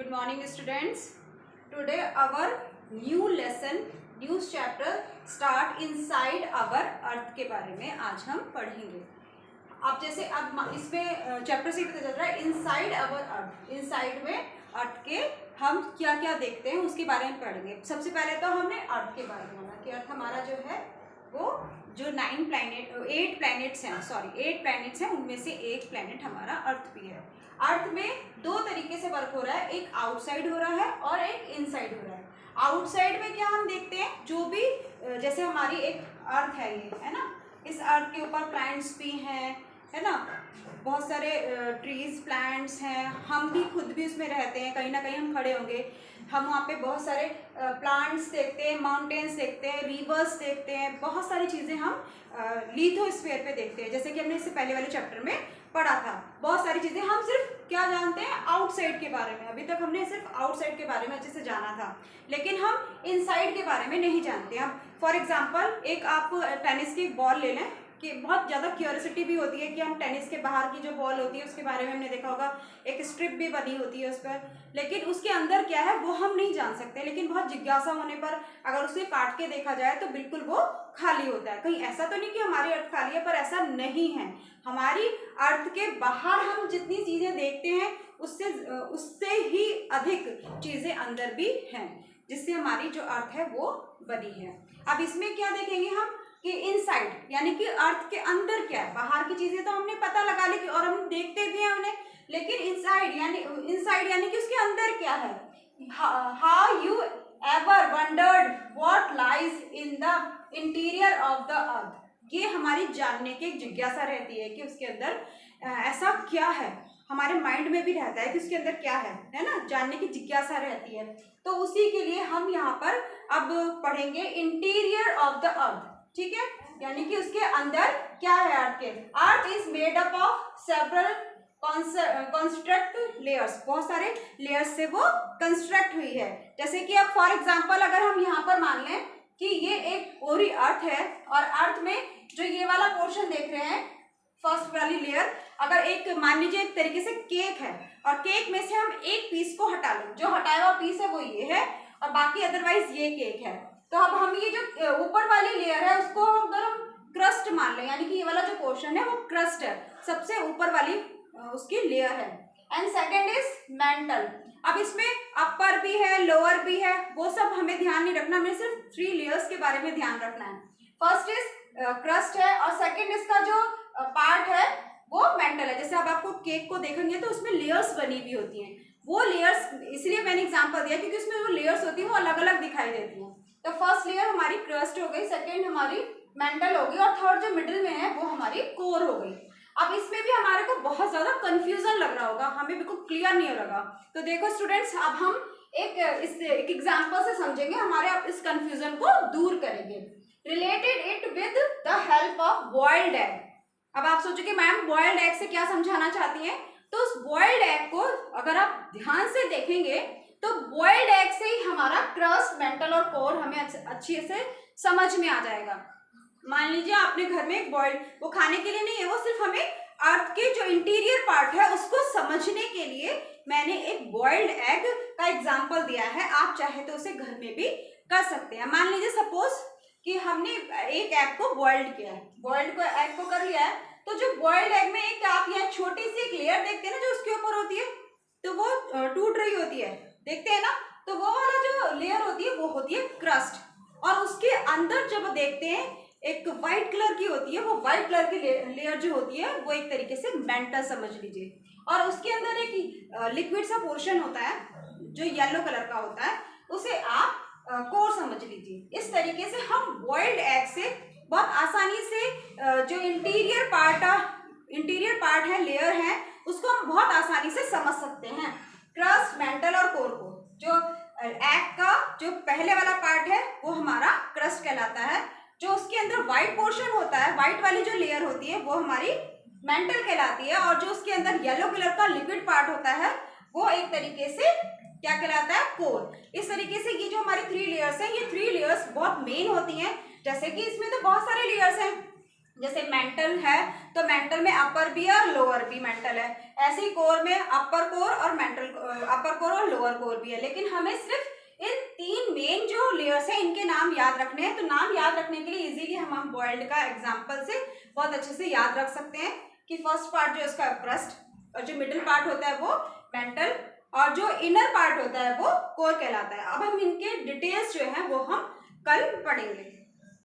Good morning students. Today our new lesson, new chapter start inside our earth के बारे में आज हम पढ़ेंगे। अब जैसे अब इसमें चैप्टर से पता चल रहा है इनसाइड अवर अर्थ, इनसाइड में अर्थ के हम क्या क्या देखते हैं उसके बारे में पढ़ेंगे। सबसे पहले तो हमने अर्थ के बारे में पढ़ा कि अर्थ हमारा जो है वो जो 8 प्लैनेट्स हैं उनमें से एक प्लैनेट हमारा अर्थ भी है। अर्थ में दो तरीके से वर्क हो रहा है, एक आउटसाइड हो रहा है और एक इनसाइड हो रहा है। आउटसाइड में क्या हम देखते हैं, जो भी जैसे हमारी एक अर्थ है ये है ना, इस अर्थ के ऊपर प्लांट्स भी हैं है ना, बहुत सारे ट्रीज प्लांट्स हैं, हम भी खुद भी उसमें रहते हैं, कहीं ना कहीं हम खड़े होंगे, हम वहाँ पे बहुत सारे प्लांट्स देखते हैं, माउंटेन्स देखते हैं, रिवर्स देखते हैं, बहुत सारी चीज़ें हम लिथोस्फीयर पे देखते हैं। जैसे कि हमने इससे पहले वाले चैप्टर में पढ़ा था, बहुत सारी चीज़ें हम सिर्फ क्या जानते हैं, आउटसाइड के बारे में। अभी तक हमने सिर्फ आउटसाइड के बारे में अच्छे से जाना था, लेकिन हम इनसाइड के बारे में नहीं जानते। हम फॉर एग्जांपल एक आप टेनिस की बॉल ले लें, कि बहुत ज़्यादा क्यूरियोसिटी भी होती है कि हम टेनिस के बाहर की जो बॉल होती है उसके बारे में हमने देखा होगा, एक स्ट्रिप भी बनी होती है उस पर, लेकिन उसके अंदर क्या है वो हम नहीं जान सकते। लेकिन बहुत जिज्ञासा होने पर अगर उसे काट के देखा जाए तो बिल्कुल वो खाली होता है। कहीं ऐसा तो नहीं कि हमारी अर्थ खाली है, पर ऐसा नहीं है। हमारी अर्थ के बाहर हम जितनी चीज़ें देखते हैं उससे ही अधिक चीज़ें अंदर भी हैं, जिससे हमारी जो अर्थ है वो बनी है। अब इसमें क्या देखेंगे हम कि इनसाइड यानी कि अर्थ के अंदर क्या है। बाहर की चीजें तो हमने पता लगा ली और हम देखते भी हैं उन्हें, लेकिन इनसाइड यानी कि उसके अंदर क्या है। How you ever wondered what lies in the interior of the earth, ये हमारी जानने की एक जिज्ञासा रहती है कि उसके अंदर ऐसा क्या है। हमारे माइंड में भी रहता है कि उसके अंदर क्या है ना, जानने की जिज्ञासा रहती है। तो उसी के लिए हम यहाँ पर अब पढ़ेंगे इंटीरियर ऑफ द अर्थ, ठीक है, यानी कि उसके अंदर क्या है अर्थ के। Earth is made up of several construct layers, बहुत सारे लेयर्स से वो कंस्ट्रक्ट हुई है। जैसे कि अब फॉर एग्जांपल अगर हम यहाँ पर मान लें कि ये एक पूरी अर्थ है और अर्थ में जो ये वाला पोर्शन देख रहे हैं फर्स्ट वाली लेयर, अगर एक मान लीजिए एक तरीके से केक है और केक में से हम एक पीस को हटा लें, जो हटाया हुआ पीस है वो ये है और बाकी अदरवाइज ये केक है, तो अब हम ये जो ऊपर वाली लेयर है उसको अगर हम क्रस्ट मान लें, यानी कि ये वाला जो पोर्शन है वो क्रस्ट है, सबसे ऊपर वाली उसकी लेयर है। And second is mental. अब इसमें अपर भी है लोअर भी है, वो सब हमें ध्यान नहीं रखना, हमें सिर्फ 3 लेयर्स के बारे में ध्यान रखना है। फर्स्ट इज क्रस्ट है और सेकेंड इसका जो पार्ट है वो मेंटल है। जैसे अब आपको केक को देखेंगे तो उसमें लेयर्स बनी हुई होती हैं, वो लेयर्स इसलिए मैंने एग्जांपल दिया क्योंकि उसमें जो लेयर्स होती हैं वो अलग अलग दिखाई देती हैं। तो फर्स्ट लेयर हमारी क्रस्ट हो गई, सेकेंड हमारी मेंटल हो गई और थर्ड जो मिडिल में है वो हमारी कोर हो गई। अब इसमें भी हमारे को बहुत ज्यादा कंफ्यूजन लग रहा होगा, हमें बिल्कुल क्लियर नहीं लगा। तो देखो स्टूडेंट्स, अब हम एक एग्जांपल से समझेंगे, हमारे आप इस कंफ्यूजन को दूर करेंगे। Related it with the help of boiled egg. अब आप सोचोगे मैम बॉइल्ड एग से क्या समझाना चाहती हैं, तो उस बॉइल्ड एग को अगर आप ध्यान से देखेंगे तो बॉइल्ड एग से ही हमारा क्रस्ट मेंटल और कोर हमें अच्छे से समझ में आ जाएगा। मान लीजिए आपने घर में एक बॉइल्ड, वो खाने के लिए नहीं है, वो सिर्फ हमें अर्थ के जो इंटीरियर पार्ट है उसको समझने के लिए मैंने एक बॉइल्ड एग का एग्जाम्पल दिया है। आप चाहे तो उसे घर में भी कर सकते हैं। मान लीजिए सपोज कि हमने एक एग को बॉइल्ड किया है, बॉइल्ड को एग को कर लिया है, तो जो बॉइल्ड एग में एक आप यहाँ छोटी सी एक लेयर देखते हैं ना जो उसके ऊपर होती है, तो वो टूट रही होती है, देखते हैं ना, तो वो वाला जो लेयर होती है वो होती है क्रस्ट। और उसके अंदर जब देखते हैं एक व्हाइट कलर की होती है, वो व्हाइट कलर की लेयर जो होती है वो एक तरीके से मेंटल समझ लीजिए, और उसके अंदर एक लिक्विड सा पोर्शन होता है जो येलो कलर का होता है, उसे आप कोर समझ लीजिए। इस तरीके से हम बॉइल्ड एग से बहुत आसानी से जो इंटीरियर पार्ट है, लेयर है, उसको हम बहुत आसानी से समझ सकते हैं। क्रस्ट मेंटल और कोर को, जो एग का जो पहले वाला पार्ट है वो हमारा क्रस्ट कहलाता है, जो उसके अंदर व्हाइट पोर्शन होता है, व्हाइट वाली जो लेयर होती है वो हमारी मेंटल कहलाती है, और जो उसके अंदर येलो कलर का लिक्विड पार्ट होता है वो एक तरीके से क्या कहलाता है, कोर। इस तरीके से ये जो हमारी 3 लेयर्स हैं, ये 3 लेयर्स बहुत मेन होती हैं। जैसे कि इसमें तो बहुत सारे लेयर्स हैं, जैसे मेंटल है तो मेंटल में अपर भी और लोअर भी मेंटल है, ऐसे ही कोर में अपर कोर और मेंटल अपर कोर और लोअर कोर भी है। लेकिन हमें सिर्फ इन 3 मेन जो लेयर्स हैं इनके नाम याद रखने हैं। तो नाम याद रखने के लिए इजीली हम बॉइल्ड का एग्जांपल से बहुत अच्छे से याद रख सकते हैं कि फर्स्ट पार्ट जो इसका क्रस्ट और जो मिडिल पार्ट होता है वो मेंटल और जो इनर पार्ट होता है वो कोर कहलाता है। अब हम इनके डिटेल्स जो है वो हम कल पढ़ेंगे।